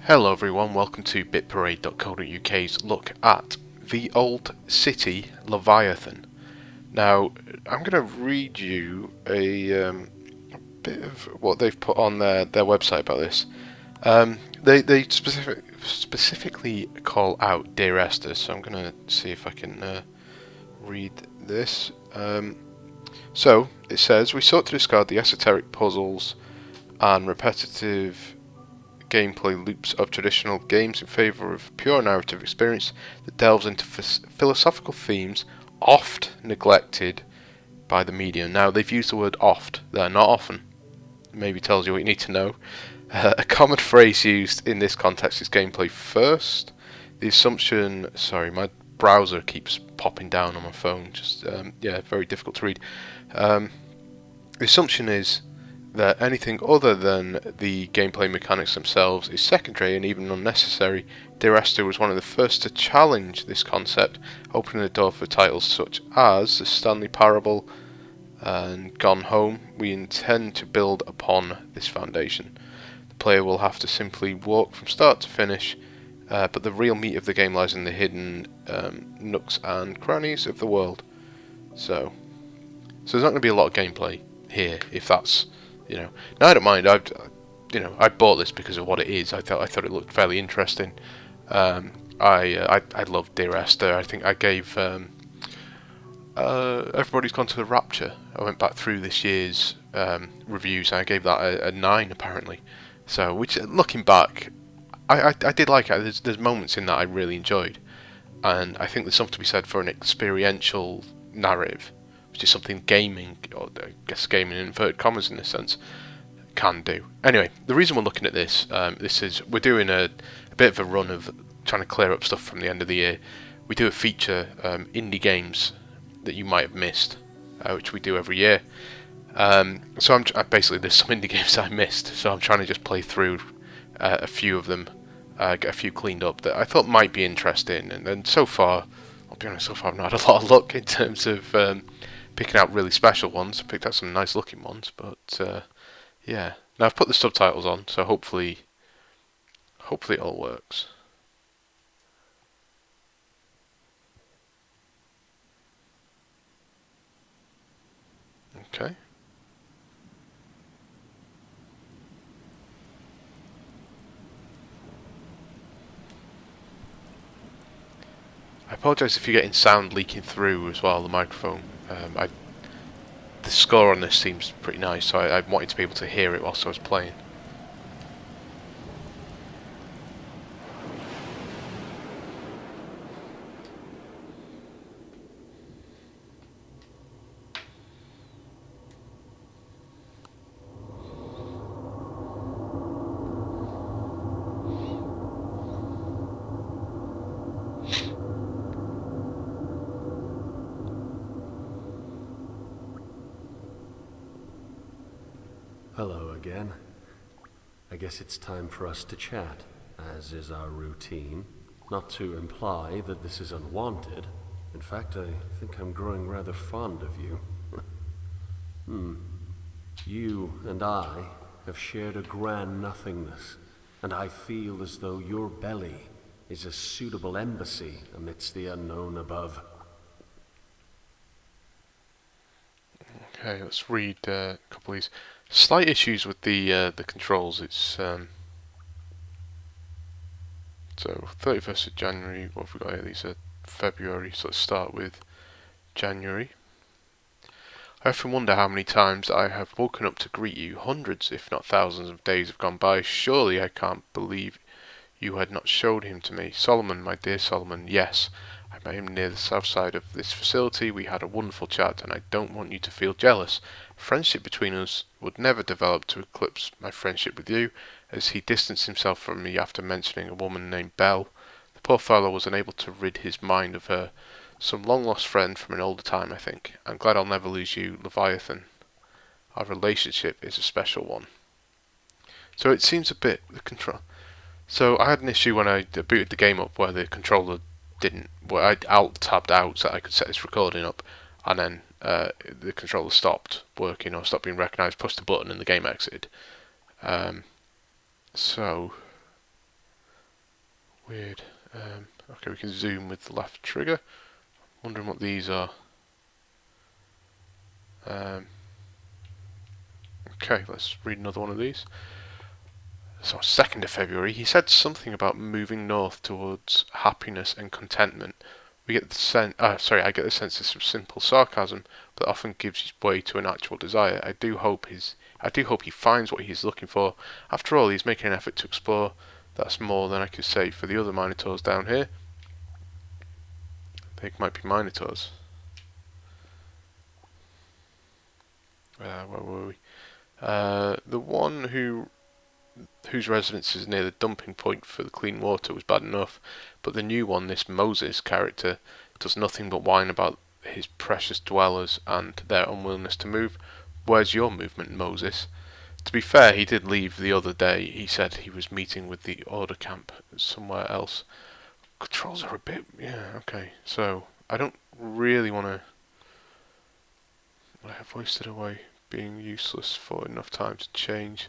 Hello everyone, welcome to bitparade.co.uk's look at the old city Leviathan. Now, I'm going to read you a bit of what they've put on their website about this. They specifically call out Dear Esther, so I'm going to see if I can read this. So, it says, we sought to discard the esoteric puzzles and repetitive gameplay loops of traditional games in favour of pure narrative experience that delves into philosophical themes oft neglected by the media. Now, they've used the word oft there, not often. Maybe tells you what you need to know. A common phrase used in this context is gameplay first. The assumption... Sorry, my browser keeps popping down on my phone. Just, very difficult to read. The assumption is that anything other than the gameplay mechanics themselves is secondary and even unnecessary. Dear Esther was one of the first to challenge this concept, opening the door for titles such as The Stanley Parable and Gone Home. We intend to build upon this foundation. The player will have to simply walk from start to finish, but the real meat of the game lies in the hidden nooks and crannies of the world. So there's not going to be a lot of gameplay here, if that's... No, I don't mind. I bought this because of what it is. I thought it looked fairly interesting. I love Dear Esther. I think I gave Everybody's Gone to the Rapture. I went back through this year's reviews and I gave that a 9 apparently. So, which looking back, I did like it. There's moments in that I really enjoyed, and I think there's something to be said for an experiential narrative, which is something gaming, or I guess gaming in inverted commas in this sense, can do. Anyway, the reason we're looking at this, we're doing a bit of a run of trying to clear up stuff from the end of the year. We do a feature indie games that you might have missed, which we do every year. So basically there's some indie games I missed, so I'm trying to just play through a few of them, get a few cleaned up that I thought might be interesting, and so far, I'll be honest, I've not had a lot of luck in terms of picking out really special ones. I picked out some nice looking ones, but yeah. Now I've put the subtitles on, so hopefully it all works. Okay. I apologise if you're getting sound leaking through as well, the microphone. The score on this seems pretty nice, so I wanted to be able to hear it whilst I was playing. Hello again. I guess it's time for us to chat, as is our routine. Not to imply that this is unwanted. In fact, I think I'm growing rather fond of you. You and I have shared a grand nothingness, and I feel as though your belly is a suitable embassy amidst the unknown above. Okay, let's read a couple of these. Slight issues with the controls. It's so 31st of January. What have we got here? These are February. So let's start with January. I often wonder how many times I have woken up to greet you. Hundreds, if not thousands, of days have gone by. Surely I can't believe you had not showed him to me. Solomon, my dear Solomon, yes. I met him near the south side of this facility. We had a wonderful chat, and I don't want you to feel jealous. Friendship between us would never develop to eclipse my friendship with you, as he distanced himself from me after mentioning a woman named Belle. The poor fellow was unable to rid his mind of her. Some long-lost friend from an older time, I think. I'm glad I'll never lose you, Leviathan. Our relationship is a special one. So it seems a bit... the control... So I had an issue when I booted the game up where the controller didn't... Well, I alt-tabbed out so that I could set this recording up, and then the controller stopped working or stopped being recognised, pushed the button and the game exited. So Weird. Okay, we can zoom with the left trigger. Wondering what these are. Okay, let's read another one of these. So, 2nd of February, he said something about moving north towards happiness and contentment. We get the sense. I get the sense this was simple sarcasm, but often gives way to an actual desire. I do hope he finds what he's looking for. After all, he's making an effort to explore. That's more than I could say for the other minotaurs down here. I think might be minotaurs. Where were we? The one whose residence is near the dumping point for the clean water was bad enough, but the new one, this Moses character, does nothing but whine about his precious dwellers and their unwillingness to move. Where's your movement, Moses? To be fair, he did leave the other day. He said he was meeting with the order camp somewhere else. Controls are a bit... yeah, okay. So, I don't really want to... I have wasted away being useless for enough time to change.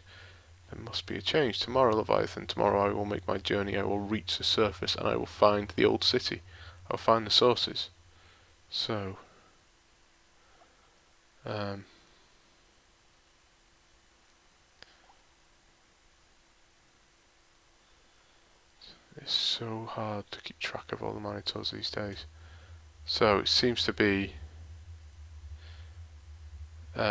There must be a change. Tomorrow, Leviathan. Tomorrow I will make my journey. I will reach the surface and I will find the old city. I will find the sources. So... it's so hard to keep track of all the minotaurs these days. So it seems to be he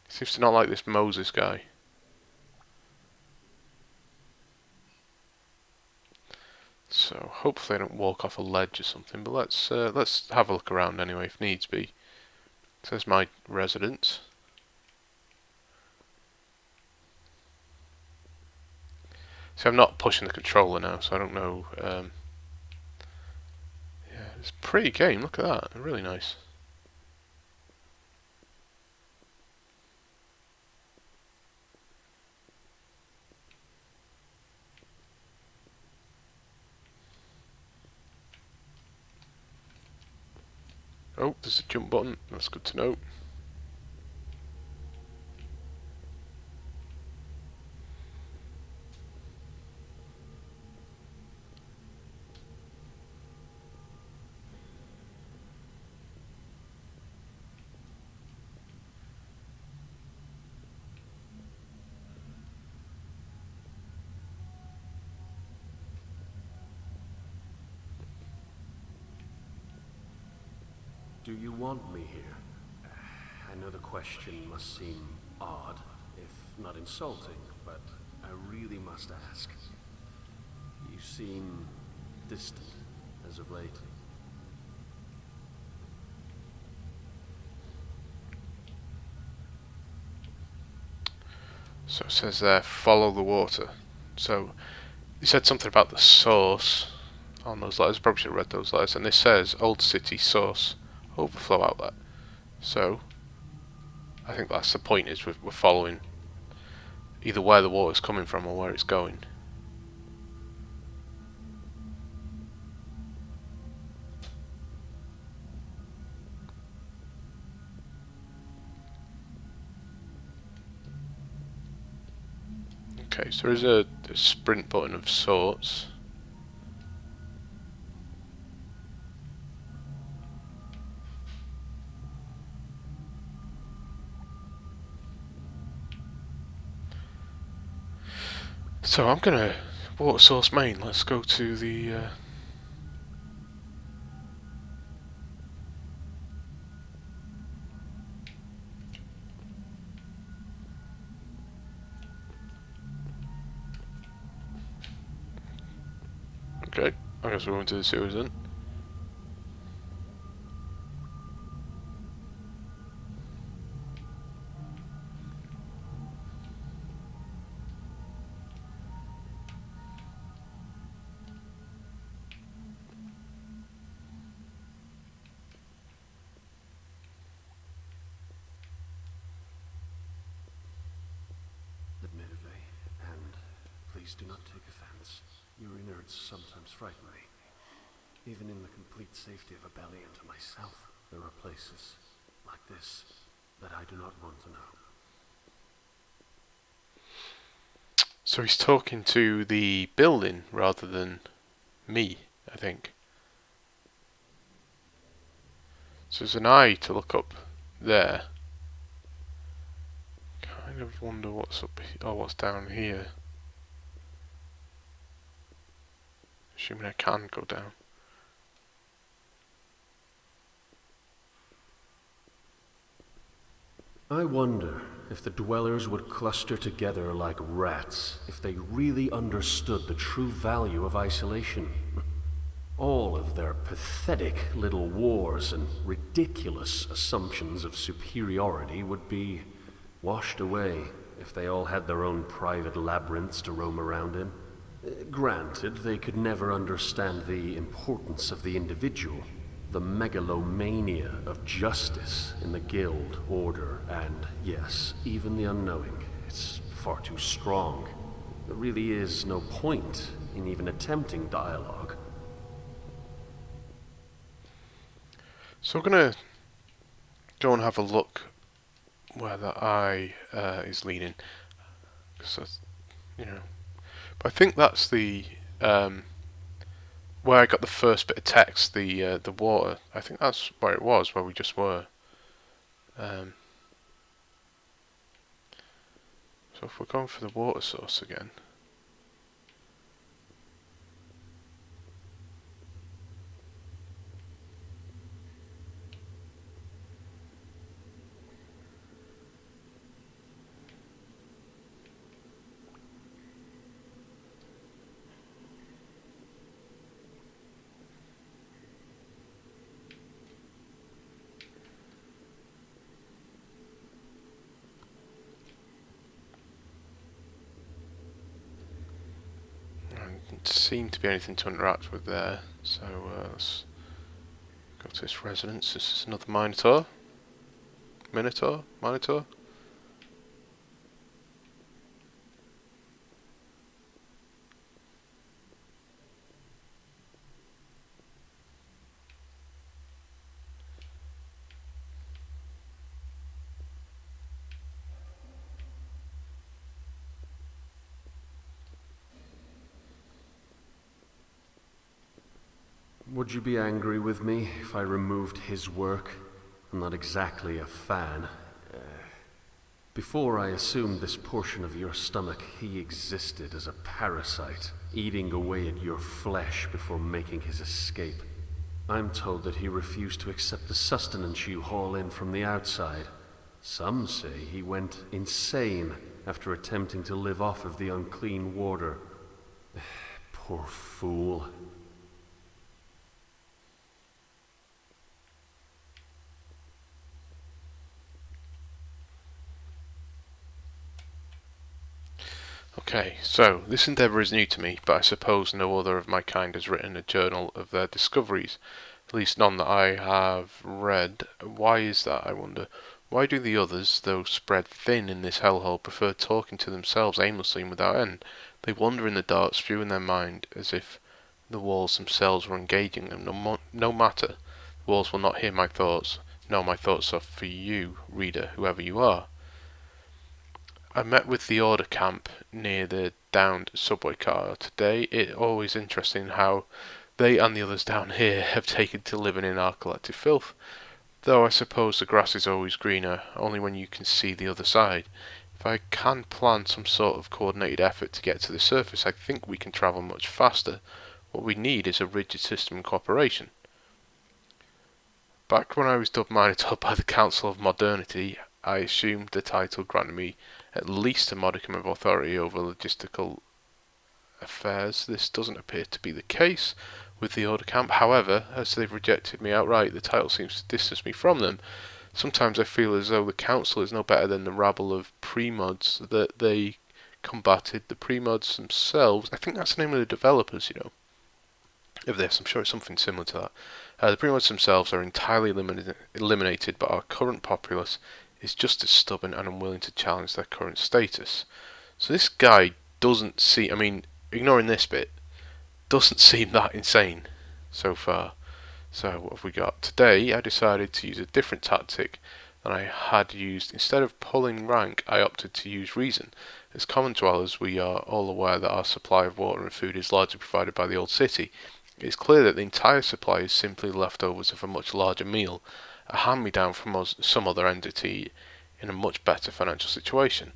seems to not like this Moses guy. So hopefully I don't walk off a ledge or something, but let's have a look around anyway if needs be. It says my residence. So I'm not pushing the controller now, so I don't know. Yeah, it's a pretty game. Look at that, really nice. Oh, there's a jump button. That's good to know. Do you want me here? I know the question must seem odd, if not insulting, but I really must ask. You seem distant as of late. So it says there, follow the water. So he said something about the source on those letters. Probably should have read those letters. And this says Old City Source Overflow Outlet. So I think that's the point, is we're following either where the water's coming from or where it's going. Okay, so there is a sprint button of sorts. So I'm gonna water source main. Let's go to the okay, I guess we're going to the sewers then. Admittedly, and please do not take offense, your innards sometimes frighten me. Even in the complete safety of a belly and to myself, there are places like this that I do not want to know. So So he's talking to the building rather than me, I think. So there's an eye to look up there. Kind of wonder what's up or what's down here. Assuming I can go down. I wonder if the dwellers would cluster together like rats if they really understood the true value of isolation. All of their pathetic little wars and ridiculous assumptions of superiority would be washed away if they all had their own private labyrinths to roam around in. Granted, they could never understand the importance of the individual, the megalomania of justice in the guild, order, and, yes, even the unknowing. It's far too strong. There really is no point in even attempting dialogue. So we're going to go and have a look where the eye is leading. Because, but I think that's the where I got the first bit of text, the water. I think that's where it was, where we just were. So if we're going for the water source again. Doesn't seem to be anything to interact with there, so let's go to this residence. This is another Minotaur. Minotaur? Would you be angry with me if I removed his work? I'm not exactly a fan. Before I assumed this portion of your stomach, he existed as a parasite, eating away at your flesh before making his escape. I'm told that he refused to accept the sustenance you haul in from the outside. Some say he went insane after attempting to live off of the unclean water. Poor fool. Okay, so this endeavour is new to me, but I suppose no other of my kind has written a journal of their discoveries, at least none that I have read. Why is that, I wonder? Why do the others, though spread thin in this hellhole, prefer talking to themselves aimlessly and without end? They wander in the dark, spewing their mind as if the walls themselves were engaging them. No matter, the walls will not hear my thoughts. No, my thoughts are for you, reader, whoever you are. I met with the order camp near the downed subway car today. It's always interesting how they and the others down here have taken to living in our collective filth. Though I suppose the grass is always greener, only when you can see the other side. If I can plan some sort of coordinated effort to get to the surface, I think we can travel much faster. What we need is a rigid system and cooperation. Back when I was dubbed Minotaur by the Council of Modernity, I assumed the title granted me at least a modicum of authority over logistical affairs. This doesn't appear to be the case with the Order Camp. However, as they've rejected me outright, the title seems to distance me from them. Sometimes I feel as though the Council is no better than the rabble of pre-mods that they combated. The pre-mods themselves, I think that's the name of the developers, of this. I'm sure it's something similar to that. The pre-mods themselves are entirely eliminated, but our current populace is just as stubborn and unwilling to challenge their current status. So this guy doesn't seem, ignoring this bit, doesn't seem that insane so far. So what have we got? Today I decided to use a different tactic than I had used. Instead of pulling rank, I opted to use reason. As common dwellers, we are all aware that our supply of water and food is largely provided by the old city. It is clear that the entire supply is simply leftovers of a much larger meal, a hand-me-down from some other entity in a much better financial situation.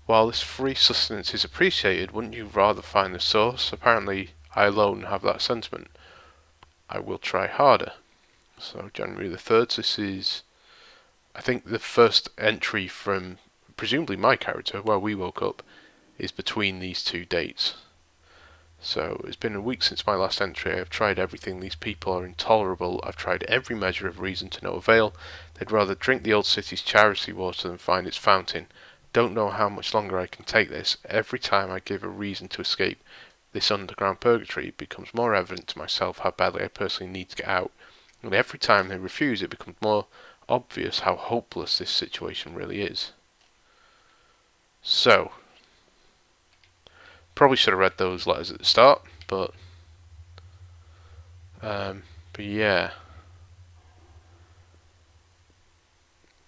While this free sustenance is appreciated, wouldn't you rather find the source? Apparently, I alone have that sentiment. I will try harder. So, January the 3rd, this is, I think, the first entry from, presumably my character, where we woke up, is between these two dates. So, it's been a week since my last entry. I have tried everything. These people are intolerable. I've tried every measure of reason to no avail. They'd rather drink the old city's charity water than find its fountain. Don't know how much longer I can take this. Every time I give a reason to escape this underground purgatory, it becomes more evident to myself how badly I personally need to get out. And every time they refuse, it becomes more obvious how hopeless this situation really is. So, probably should have read those letters at the start, but yeah.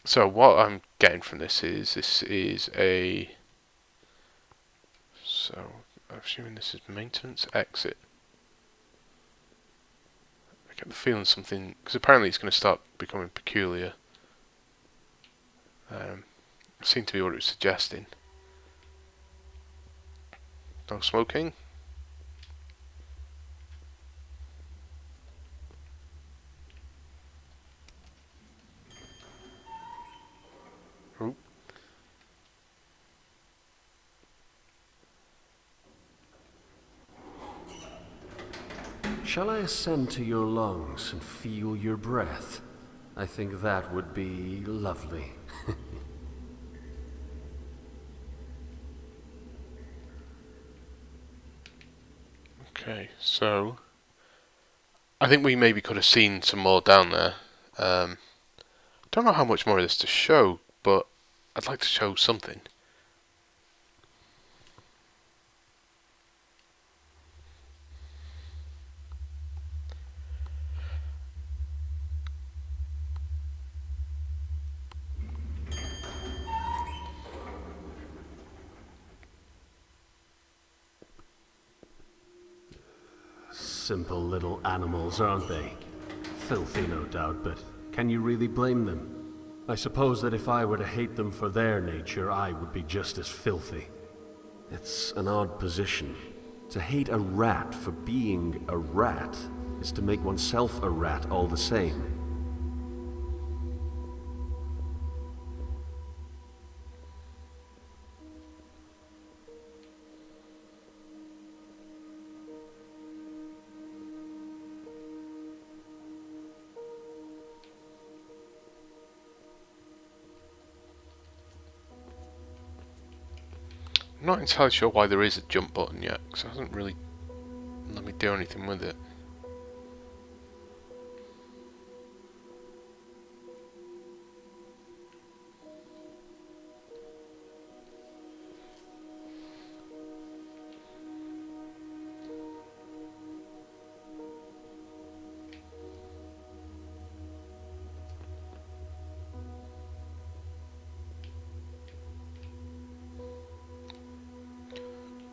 So what I'm getting from this is a. So I'm assuming this is maintenance exit. I get the feeling something, because apparently it's going to start becoming peculiar. Seemed to be what it was suggesting. No smoking. Ooh. Shall I ascend to your lungs and feel your breath? I think that would be lovely. Okay, so I think we maybe could have seen some more down there. Don't know how much more of this to show, but I'd like to show something. Simple little animals, aren't they? Filthy, no doubt, but can you really blame them? I suppose that if I were to hate them for their nature, I would be just as filthy. It's an odd position. To hate a rat for being a rat is to make oneself a rat all the same. I'm not entirely sure why there is a jump button yet, because it hasn't really let me do anything with it.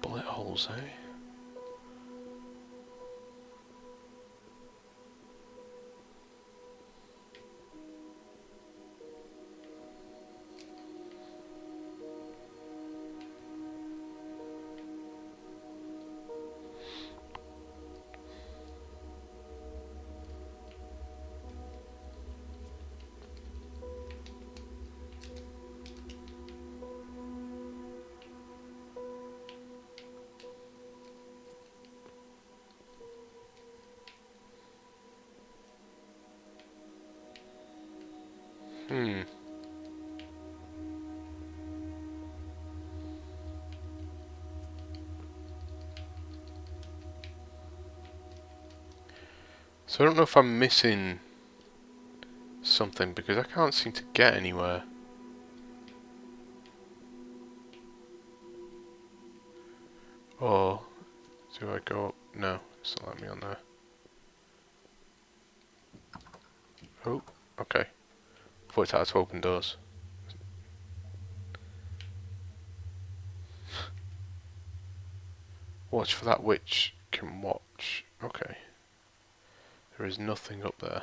Bullet holes, eh? So I don't know if I'm missing something, because I can't seem to get anywhere. Or do I go up? No, it's not letting me on there. Oh, okay. Thought it had to open doors. Watch for that which can watch. Okay. There is nothing up there.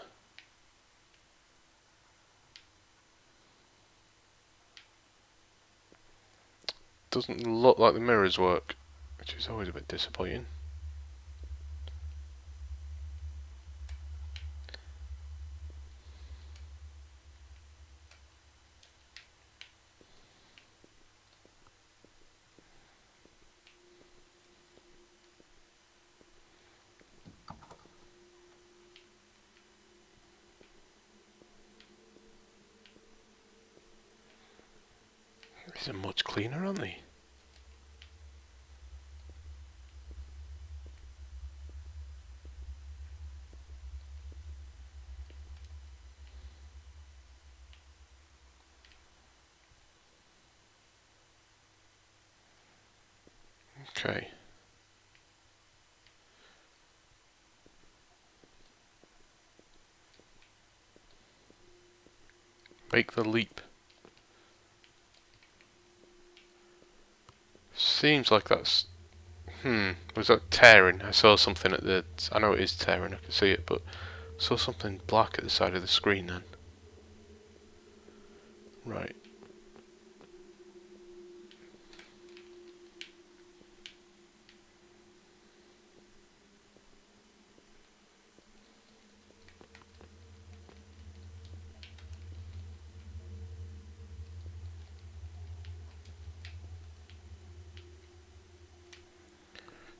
Doesn't look like the mirrors work, which is always a bit disappointing. These are much cleaner, aren't they? Okay. Make the leap. Seems like that's... was that tearing? I saw something at the... I know it is tearing, I can see it, but I saw something black at the side of the screen then. Right.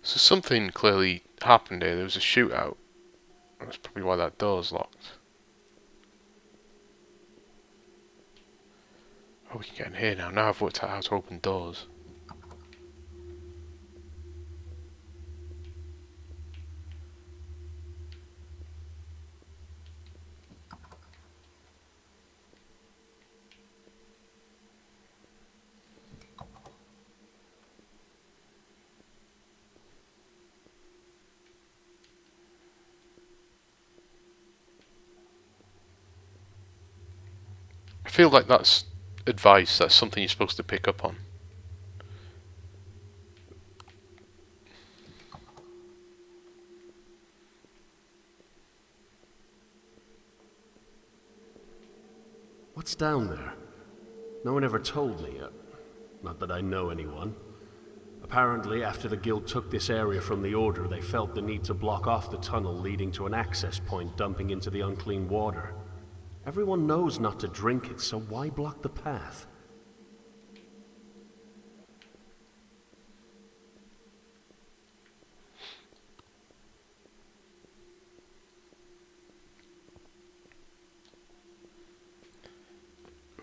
So something clearly happened here. There was a shootout. That's probably why that door's locked. Oh, we can get in here now. Now I've worked out how to open doors. I feel like that's advice. That's something you're supposed to pick up on. What's down there? No one ever told me. Not that I know anyone. Apparently, after the Guild took this area from the Order, they felt the need to block off the tunnel leading to an access point dumping into the unclean water. Everyone knows not to drink it, so why block the path?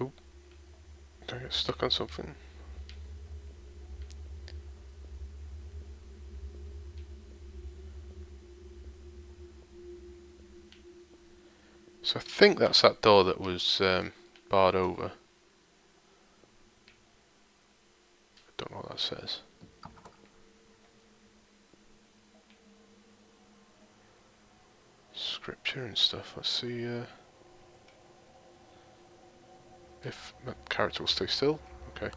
Oop. Did I get stuck on something? So I think that's that door that was barred over. I don't know what that says. Scripture and stuff. Let's see if my character will stay still. Okay.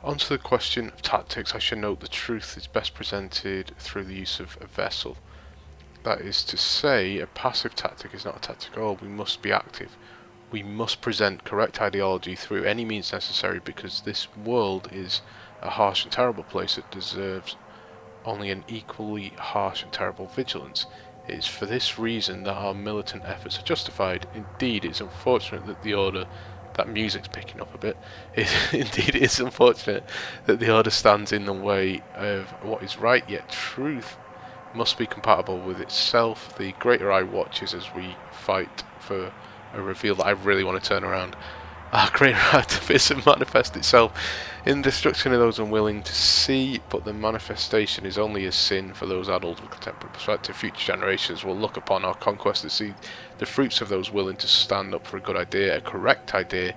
On to the question of tactics, I should note the truth is best presented through the use of a vessel. That is to say, a passive tactic is not a tactic at all. We must be active. We must present correct ideology through any means necessary, because this world is a harsh and terrible place that deserves only an equally harsh and terrible vigilance. It is for this reason that our militant efforts are justified. Indeed, it's unfortunate that the Order... That music's picking up a bit. Indeed, it is unfortunate that the Order stands in the way of what is right, yet truth must be compatible with itself. The greater I watches as we fight for a reveal that I really want to turn around. Our greater activism manifests itself in destruction of those unwilling to see, but the manifestation is only a sin for those adults with contemporary perspective. Future generations will look upon our conquest and see the fruits of those willing to stand up for a good idea, a correct idea.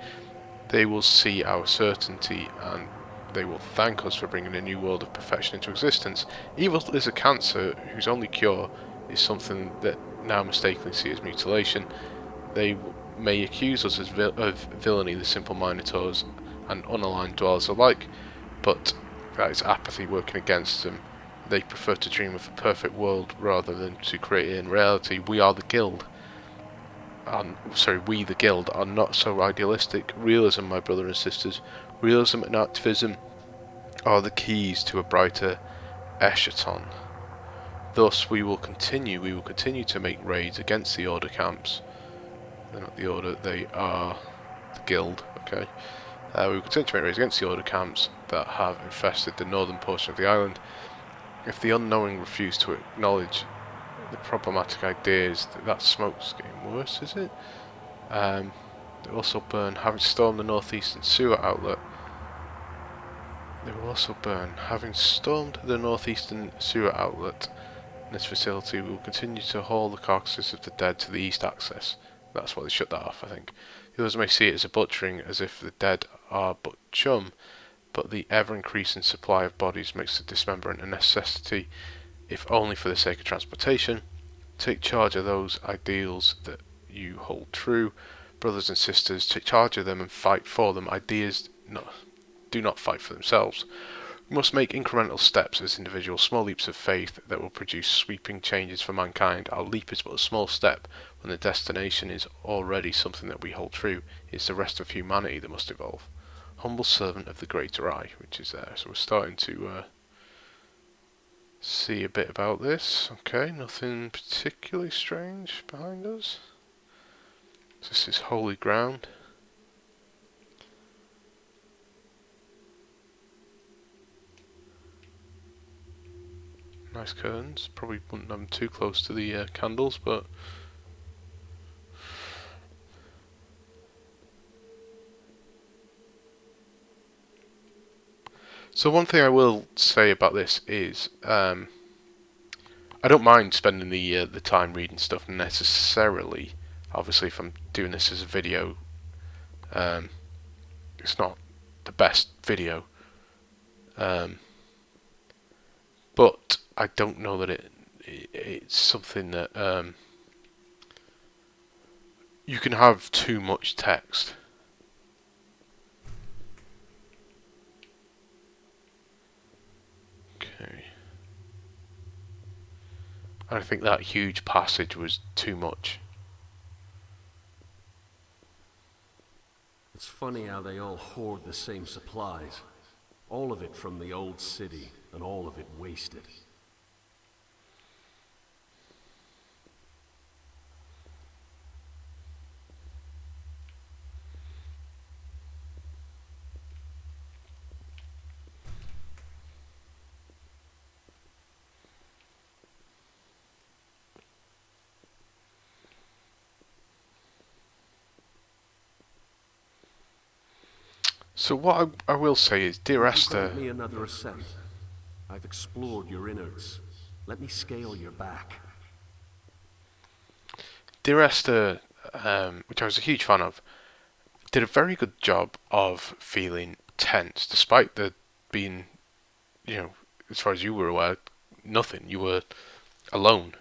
They will see our certainty, and they will thank us for bringing a new world of perfection into existence. Evil is a cancer whose only cure is something that now mistakenly see as mutilation. They may accuse us of villainy, the simple minotaurs and unaligned dwellers alike, but that is apathy working against them. They prefer to dream of a perfect world rather than to create it in reality. We are the guild. We the guild are not so idealistic. Realism, my brothers and sisters, realism and activism are the keys to a brighter eschaton. Thus we will continue to make raids against the Order camps. They're not the Order, they are the guild, okay? We will continue to make raids against the Order camps that have infested the northern portion of the island. If the unknowing refuse to acknowledge the problematic ideas, that smoke's getting worse, is it? They will also burn, having stormed the northeastern sewer outlet. They will also burn, having stormed the northeastern sewer outlet. In this facility, we will continue to haul the carcasses of the dead to the east access. That's why they shut that off, I think. The others may see it as a butchering, as if the dead are but chum, but the ever-increasing supply of bodies makes the dismemberment a necessity, if only for the sake of transportation. Take charge of those ideals that you hold true. Brothers and sisters, take charge of them and fight for them. Ideas do not fight for themselves. We must make incremental steps as individuals, small leaps of faith that will produce sweeping changes for mankind. Our leap is but a small step when the destination is already something that we hold true. It's the rest of humanity that must evolve. Humble servant of the greater I, which is there. So we're starting to see a bit about this. Okay, nothing particularly strange behind us. This is holy ground. Nice curtains. Probably wouldn't have them too close to the candles, but so one thing I will say about this is I don't mind spending the time reading stuff necessarily. Obviously, if I'm doing this as a video, it's not the best video, but I don't know that it's something that you can have too much text. Okay. I think that huge passage was too much. It's funny how they all hoard the same supplies. All of it from the old city, and all of it wasted. So what I will say is, Dear Esther... Grant me another ascent. I've explored your innards. Let me scale your back. Dear Esther, which I was a huge fan of, did a very good job of feeling tense, despite there being, as far as you were aware, nothing. You were alone.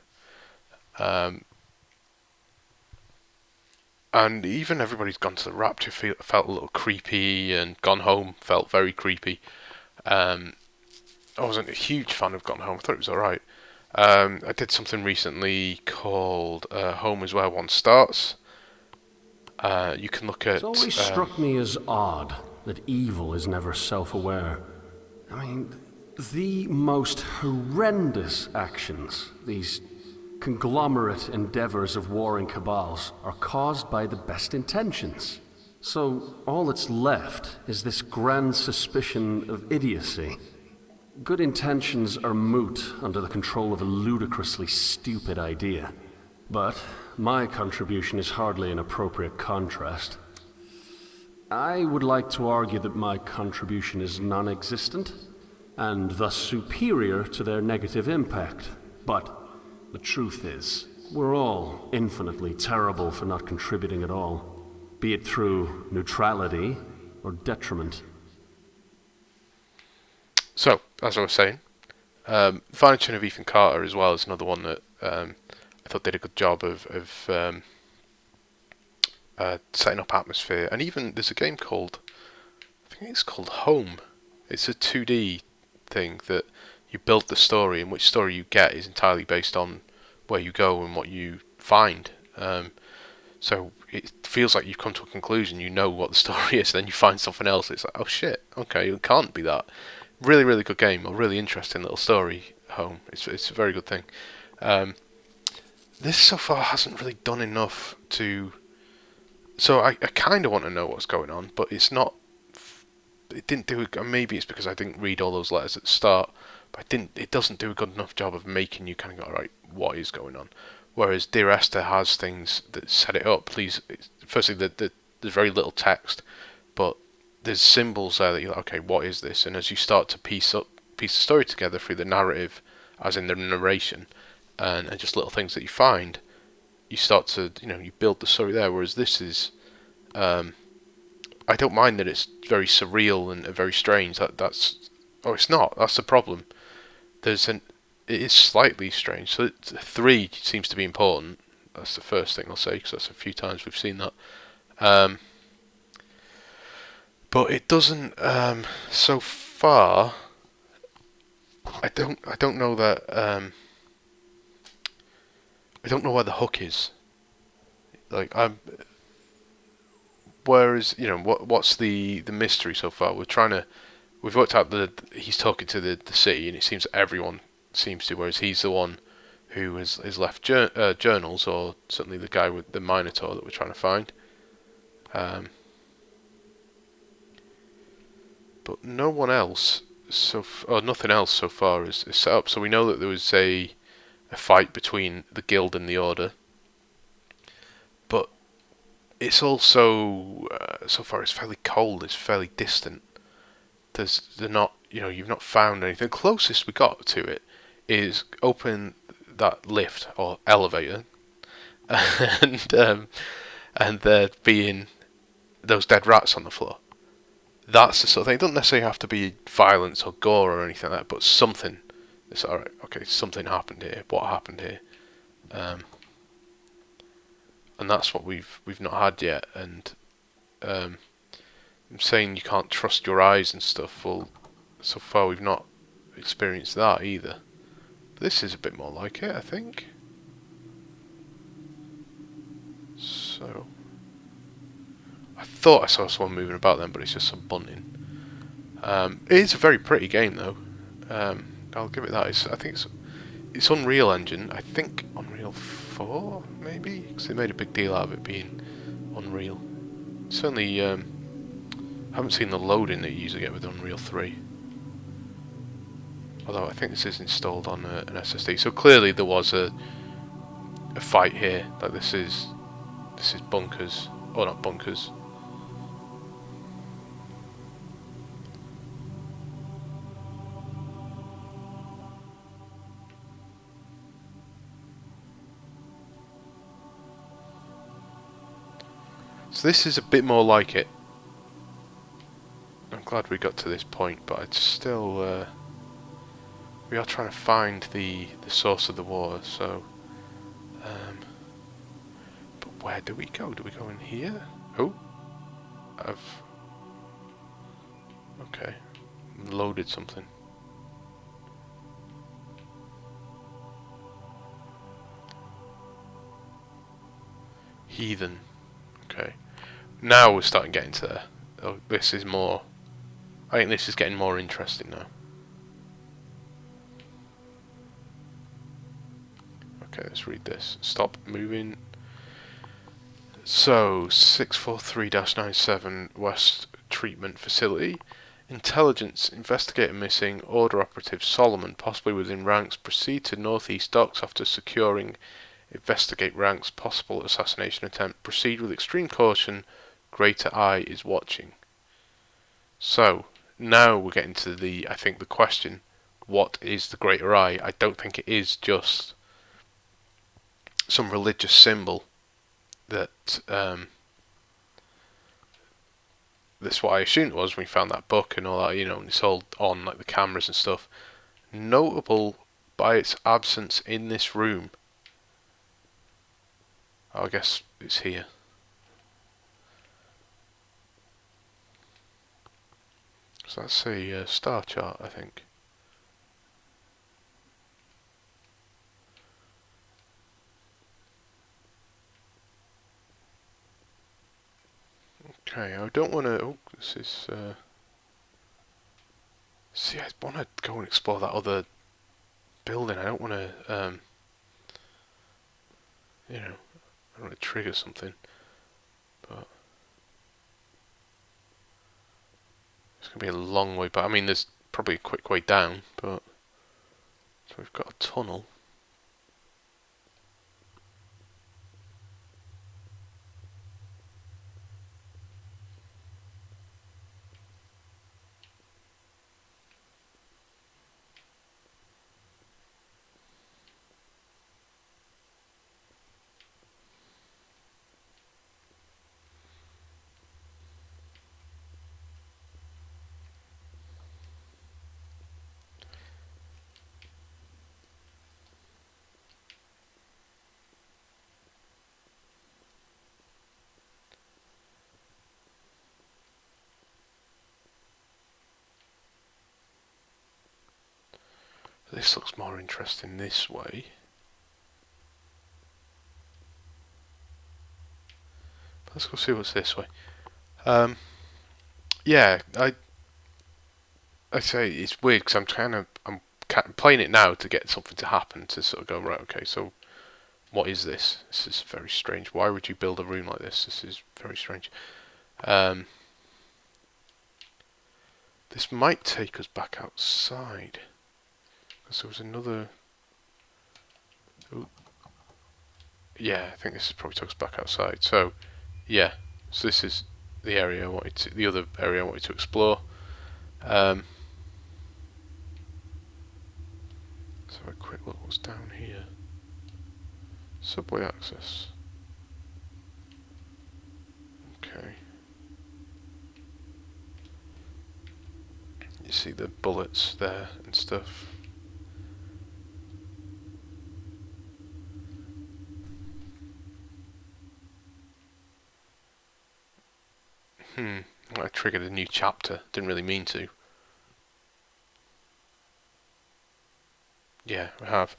And even everybody's gone to the Rapture felt a little creepy, and Gone Home felt very creepy. I wasn't a huge fan of Gone Home. I thought it was alright. I did something recently called Home is Where One Starts. You can look at... It's always struck me as odd that evil is never self-aware. I mean, the most horrendous actions, these conglomerate endeavors of warring cabals, are caused by the best intentions. So all that's left is this grand suspicion of idiocy. Good intentions are moot under the control of a ludicrously stupid idea. But my contribution is hardly an appropriate contrast. I would like to argue that my contribution is non-existent, and thus superior to their negative impact. But the truth is, we're all infinitely terrible for not contributing at all, be it through neutrality or detriment. So, as I was saying, Fine of Ethan Carter as well is another one that I thought did a good job of setting up atmosphere. And even there's a game called, I think it's called Home. It's a 2D thing that you build the story, and which story you get is entirely based on where you go and what you find. So it feels like you've come to a conclusion, you know what the story is, then you find something else. It's like, oh shit, okay, it can't be that. Really, really good game, a really interesting little story. Home, it's a very good thing. This so far hasn't really done enough to. So I kind of want to know what's going on, but it's not. It didn't do. Maybe it's because I didn't read all those letters at the start, but it doesn't do a good enough job of making you kind of go, right, what is going on? Whereas Dear Esther has things that set it up. Please, firstly, there's very little text, but there's symbols there that you're like, okay, what is this? And as you start to piece the story together through the narrative, as in the narration, and just little things that you find, you start to, you build the story there. Whereas this is, I don't mind that it's very surreal and very strange. It's not. That's the problem. It is slightly strange. So 3 seems to be important. That's the first thing I'll say, because that's a few times we've seen that. But it doesn't. So far, I don't know that. I don't know where the hook is. Like Whereas what's the mystery so far? We've worked out that he's talking to the city, and it seems that everyone seems to. Whereas he's the one who has left journals, or certainly the guy with the Minotaur that we're trying to find. But no one else or nothing else so far is set up. So we know that there was a fight between the guild and the order, but it's also so far it's fairly cold. It's fairly distant. They're not. You've not found anything. The closest we got to it is open that lift or elevator, and there being those dead rats on the floor. That's the sort of thing. It doesn't necessarily have to be violence or gore or anything like that, but something. It's alright. Okay, something happened here. What happened here? And that's what we've not had yet. And I'm saying you can't trust your eyes and stuff. Well, so far we've not experienced that either. This is a bit more like it, I think. So I thought I saw someone moving about then, but it's just some bunting. It is a very pretty game, though. I'll give it that. I think it's Unreal Engine. I think Unreal 4, maybe, because they made a big deal out of it being Unreal. Certainly, haven't seen the loading that you usually get with Unreal 3. Although I think this is installed on an SSD, so clearly there was a fight here. Like this is bunkers, or not bunkers. So this is a bit more like it. I'm glad we got to this point, but it's still we are trying to find the source of the war. So, but where do we go? Do we go in here? Oh, okay, loaded something. Heathen. Okay. Now we're starting getting to there. Oh, this is more. I think this is getting more interesting now. Okay, let's read this. Stop moving. So, 643-97 West Treatment Facility. Intelligence. Investigator missing. Order operative Solomon, possibly within ranks. Proceed to Northeast Docks after securing. Investigate ranks. Possible assassination attempt. Proceed with extreme caution. Greater Eye is watching. So, now we're getting to I think the question, what is the Greater Eye? I don't think it is just some religious symbol that, that's what I assumed it was when we found that book and all that, and it's all on, like the cameras and stuff. Notable by its absence in this room. I guess it's here. So that's a star chart, I think. Okay, I don't want to... Oh, this is... See, I want to go and explore that other building. I don't want to, you know, I don't want to trigger something. But it's going to be a long way back. I mean, there's probably a quick way down, but... So we've got a tunnel. This looks more interesting this way. Let's go see what's this way. Yeah, I say it's weird because I'm playing it now to get something to happen to sort of go right. Okay, so what is this? This is very strange. Why would you build a room like this? This is very strange. This might take us back outside. Because there was another... Ooh. Yeah, I think this probably took us back outside. So, yeah. So this is the area I wanted to... The other area I wanted to explore. Let's have a quick look what's down here. Subway access. Okay. You see the bullets there and stuff. I triggered a new chapter. Didn't really mean to. Yeah, I have.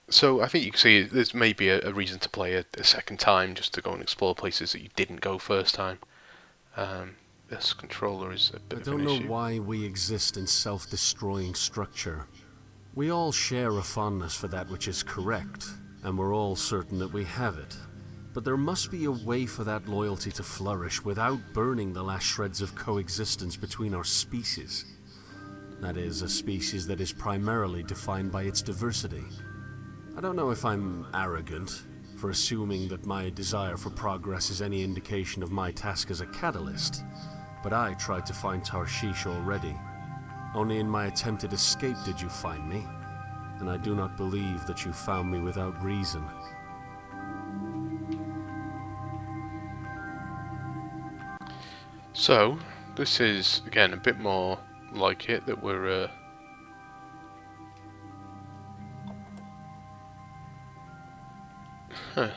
So I think you can see there's maybe a reason to play a second time, just to go and explore places that you didn't go first time. This controller is a bit of an issue. I don't know why we exist in self-destroying structure. We all share a fondness for that which is correct, and we're all certain that we have it. But there must be a way for that loyalty to flourish without burning the last shreds of coexistence between our species. That is, a species that is primarily defined by its diversity. I don't know if I'm arrogant for assuming that my desire for progress is any indication of my task as a catalyst, but I tried to find Tarshish already. Only in my attempted escape did you find me, and I do not believe that you found me without reason. So, this is, again, a bit more like it, that we're... Huh.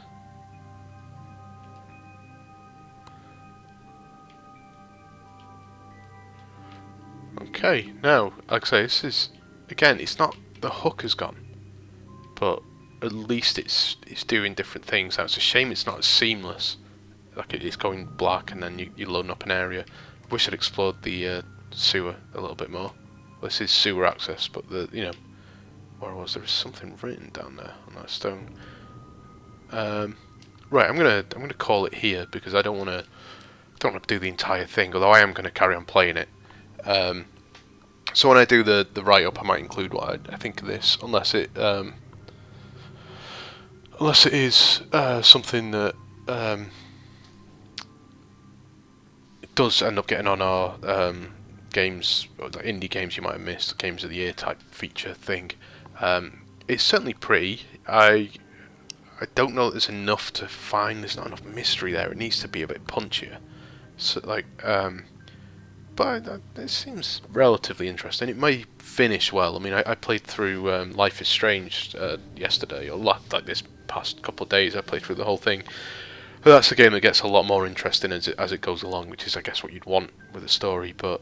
Okay, now, like I say, this is... Again, it's not... The hook has gone. But at least it's doing different things. Now, it's a shame it's not as seamless. Like it's going black and then you load up an area. Wish I'd explored the sewer a little bit more. Well, this is sewer access, but where was there was something written down there on that stone. Right, I'm gonna call it here because I don't want to do the entire thing. Although I am gonna carry on playing it. So when I do the write up, I might include what I think of this, unless it is something that it does end up getting on our games, or the indie games you might have missed, games of the year type feature thing. It's certainly pretty. I don't know that there's enough to find. There's not enough mystery there. It needs to be a bit punchier. So but it seems relatively interesting. It may finish well. I mean, I played through Life is Strange yesterday, or like this past couple of days. I played through the whole thing. But that's a game that gets a lot more interesting as it goes along, which is, I guess, what you'd want with a story. But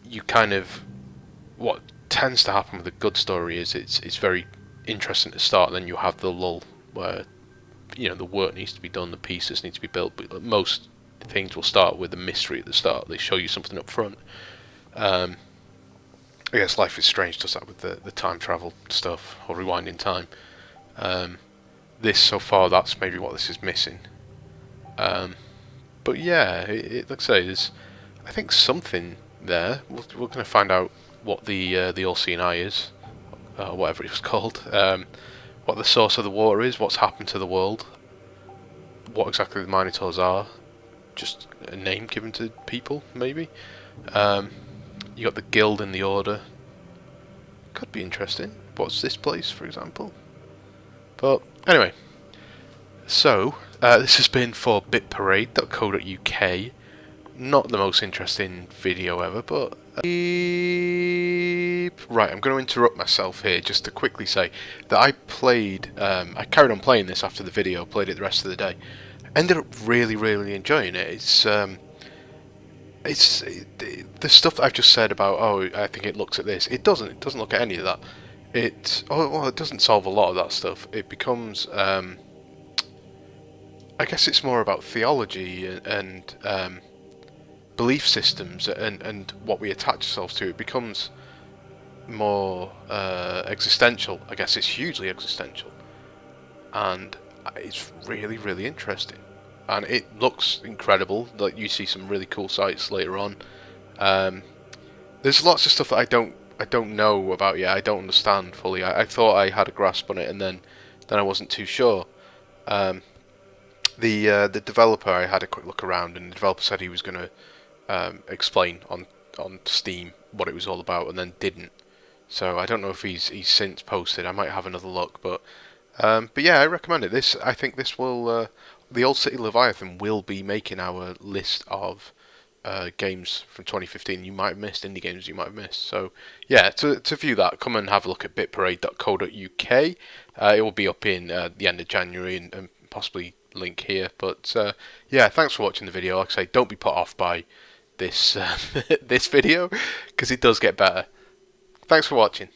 you kind of... What tends to happen with a good story is it's very interesting to start, and then you have the lull where the work needs to be done, the pieces need to be built. But most things will start with a mystery at the start. They show you something up front. I guess Life is Strange does that with the time travel stuff, or rewinding time. This, so far, that's maybe what this is missing. But yeah, like I say, there's, I think, something there. We're going to find out what the all-seeing eye is, whatever it was called. What the source of the water is, what's happened to the world, what exactly the Minotaurs are. Just a name given to people, maybe. You got the guild and the order. Could be interesting. What's this place, for example? But anyway, so this has been for bitparade.co.uk. Not the most interesting video ever, but right, I'm going to interrupt myself here just to quickly say that I carried on playing this after the video, played it the rest of the day. Ended up really enjoying it. It's the stuff that I've just said about, oh, I think it looks at this. It doesn't look at any of that. It doesn't solve a lot of that stuff. It becomes, I guess it's more about theology and belief systems and what we attach ourselves to. It becomes more existential. I guess it's hugely existential, and it's really interesting, and it looks incredible. Like, you see some really cool sights later on. There's lots of stuff that I don't know about yet. I don't understand fully. I thought I had a grasp on it, and then I wasn't too sure. The developer, I had a quick look around, and the developer said he was going to explain on Steam what it was all about, and then didn't. So I don't know if he's since posted. I might have another look, but yeah, I recommend it. I think this will the Old City Leviathan will be making our list of games from 2015 you might have missed, indie games you might have missed. So yeah, to view that, come and have a look at bitparade.co.uk. It will be up in the end of January, and possibly link here. But yeah, thanks for watching the video. Like I say, don't be put off by this this video, because it does get better. Thanks for watching.